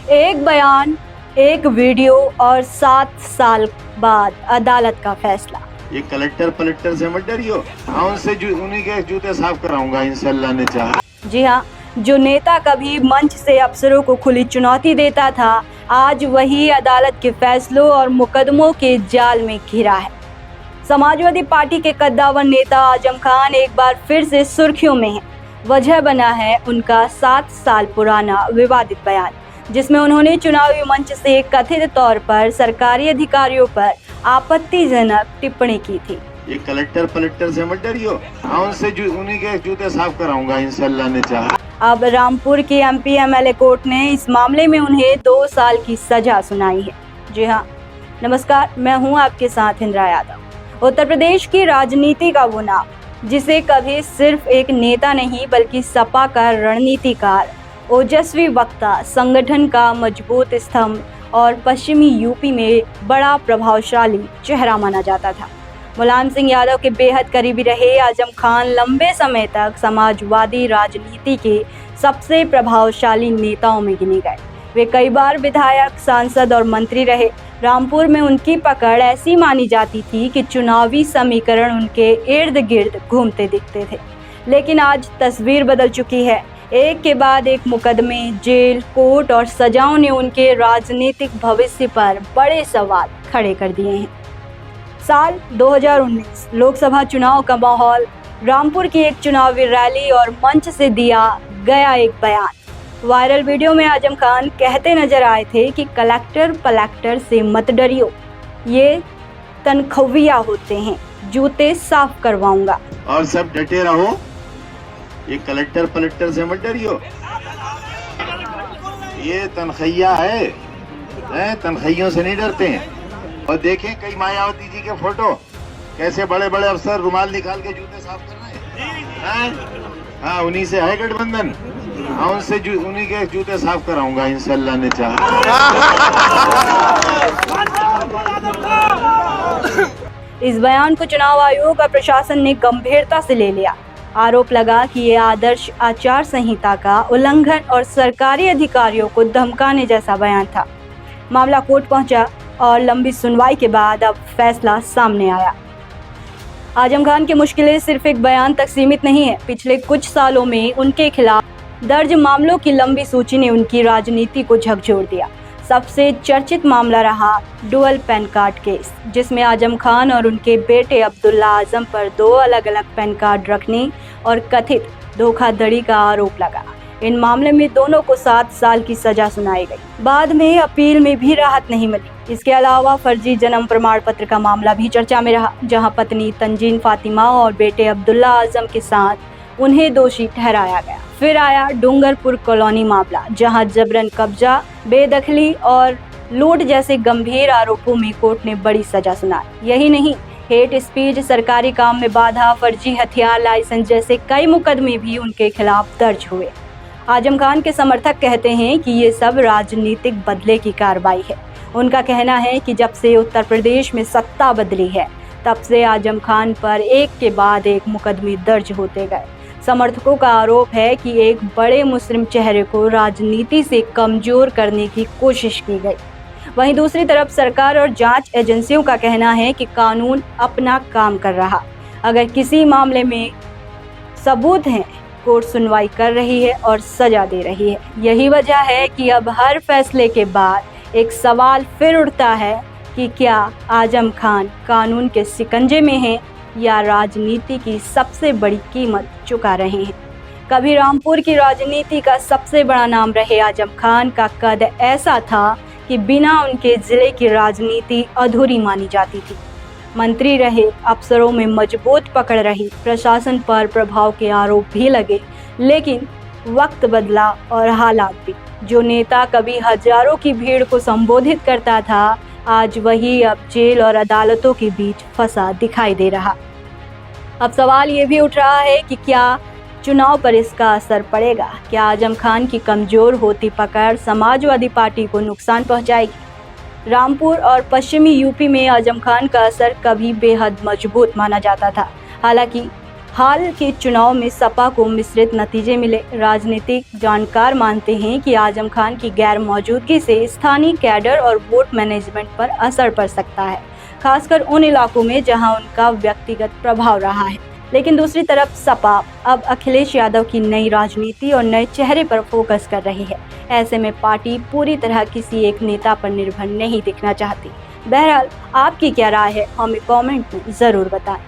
एक बयान, एक वीडियो और 7 साल बाद अदालत का फैसला। ये कलेक्टर पलेक्टर से मत डरियो, उनसे उन्हीं के जूते साफ कराऊंगा इंशाल्लाह ने चाहा। जी हाँ, जो नेता कभी मंच से अफसरों को खुली चुनौती देता था, आज वही अदालत के फैसलों और मुकदमों के जाल में घिरा है। समाजवादी पार्टी के कद्दावर नेता आजम खान एक बार फिर से सुर्खियों में है। वजह बना है उनका 7 साल पुराना विवादित बयान, जिसमें उन्होंने चुनावी मंच से कथित तौर पर सरकारी अधिकारियों पर आपत्तिजनक टिप्पणी की थी। ये कलेक्टर पलेक्टर से मत डरियो, उनसे उन्हीं के जूते साफ कराऊंगा इंशाल्लाह ने चाहा। अब रामपुर की एमपी एमएलए कोर्ट ने इस मामले में उन्हें 2 साल की सजा सुनाई है। जी हाँ, नमस्कार, मैं हूँ आपके साथ इंद्रा यादव। उत्तर प्रदेश की राजनीति का वो नाम, जिसे कभी सिर्फ एक नेता नहीं बल्कि सपा का रणनीतिकार, ओजस्वी वक्ता, संगठन का मजबूत स्तंभ और पश्चिमी यूपी में बड़ा प्रभावशाली चेहरा माना जाता था। मुलायम सिंह यादव के बेहद करीबी रहे आजम खान लंबे समय तक समाजवादी राजनीति के सबसे प्रभावशाली नेताओं में गिने गए। वे कई बार विधायक, सांसद और मंत्री रहे। रामपुर में उनकी पकड़ ऐसी मानी जाती थी कि चुनावी समीकरण उनके इर्द गिर्द घूमते दिखते थे। लेकिन आज तस्वीर बदल चुकी है। एक के बाद एक मुकदमे, जेल, कोर्ट और सजाओं ने उनके राजनीतिक भविष्य पर बड़े सवाल खड़े कर दिए हैं। साल 2019 लोकसभा चुनाव का माहौल, रामपुर की एक चुनावी रैली और मंच से दिया गया एक बयान। वायरल वीडियो में आजम खान कहते नजर आए थे कि कलेक्टर पलेक्टर से मत डरियो, ये तनख्वाहिया होते हैं, जूते साफ करवाऊंगा। और सब डटे रहो, ये कलेक्टर पलेक्टर से मत डरियो, ये तनख्वाहिया है, तनख्वाहियों से नहीं डरते हैं। और देखें कई मायावती जी के फोटो, कैसे बड़े बड़े अफसर रुमाल निकाल के जूते साफ कर रहे हैं। हाँ, उन्हीं से है गठबंधन, उनसे उन्हीं के जूते साफ कराऊंगा इंशाल्लाह ने चाहा। इस बयान को चुनाव आयोग और प्रशासन ने गंभीरता से ले लिया। आरोप लगा कि ये आदर्श आचार संहिता का उल्लंघन और सरकारी अधिकारियों को धमकाने जैसा बयान था। मामला कोर्ट पहुंचा और लंबी सुनवाई के बाद अब फैसला सामने आया। आजम खान की मुश्किलें सिर्फ एक बयान तक सीमित नहीं है। पिछले कुछ सालों में उनके खिलाफ दर्ज मामलों की लंबी सूची ने उनकी राजनीति को झकझोर दिया। सबसे चर्चित मामला रहा डुअल पैन कार्ड केस, जिसमें आजम खान और उनके बेटे अब्दुल्ला आजम पर 2 अलग-अलग पैन कार्ड रखने और कथित धोखाधड़ी का आरोप लगा। इन मामले में दोनों को 7 साल की सजा सुनाई गई। बाद में अपील में भी राहत नहीं मिली। इसके अलावा फर्जी जन्म प्रमाण पत्र का मामला भी चर्चा में रहा, जहां पत्नी तंजीन फातिमा और बेटे अब्दुल्ला आजम के साथ उन्हें दोषी ठहराया गया। फिर आया डूंगरपुर कॉलोनी मामला, जहां जबरन कब्जा, बेदखली और लूट जैसे गंभीर आरोपों में कोर्ट ने बड़ी सजा सुनाई। यही नहीं, हेट स्पीच, सरकारी काम में बाधा, फर्जी हथियार लाइसेंस जैसे कई मुकदमे भी उनके खिलाफ दर्ज हुए। आजम खान के समर्थक कहते हैं कि ये सब राजनीतिक बदले की कार्रवाई है। उनका कहना है कि जब से उत्तर प्रदेश में सत्ता बदली है, तब से आजम खान पर एक के बाद एक मुकदमे दर्ज होते गए। समर्थकों का आरोप है कि एक बड़े मुस्लिम चेहरे को राजनीति से कमजोर करने की कोशिश की गई। वहीं दूसरी तरफ सरकार और जांच एजेंसियों का कहना है कि कानून अपना काम कर रहा। अगर किसी मामले में सबूत हैं, कोर्ट सुनवाई कर रही है और सजा दे रही है। यही वजह है कि अब हर फैसले के बाद एक सवाल फिर उठता है कि क्या आजम खान कानून के शिकंजे में हैं या राजनीति की सबसे बड़ी कीमत चुका रहे हैं। कभी रामपुर की राजनीति का सबसे बड़ा नाम रहे आजम खान का कद ऐसा था कि बिना उनके जिले की राजनीति अधूरी मानी जाती थी। मंत्री रहे, अफसरों में मजबूत पकड़ रही, प्रशासन पर प्रभाव के आरोप भी लगे, लेकिन वक्त बदला और हालात भी। जो नेता कभी हजारों की भीड़ को संबोधित करता था, आज वही अब जेल और अदालतों के बीच फंसा दिखाई दे रहा। अब सवाल ये भी उठ रहा है कि क्या चुनाव पर इसका असर पड़ेगा? क्या आजम खान की कमजोर होती पकड़ समाजवादी पार्टी को नुकसान पहुंचाएगी? रामपुर और पश्चिमी यूपी में आजम खान का असर कभी बेहद मजबूत माना जाता था। हालांकि हाल के चुनाव में सपा को मिश्रित नतीजे मिले। राजनीतिक जानकार मानते हैं कि आजम खान की गैर मौजूदगी से स्थानीय कैडर और वोट मैनेजमेंट पर असर पड़ सकता है, खासकर उन इलाकों में जहां उनका व्यक्तिगत प्रभाव रहा है। लेकिन दूसरी तरफ सपा अब अखिलेश यादव की नई राजनीति और नए चेहरे पर फोकस कर रही है। ऐसे में पार्टी पूरी तरह किसी एक नेता पर निर्भर नहीं दिखना चाहती। बहरहाल आपकी क्या राय है, हमें कमेंट में ज़रूर बताएं।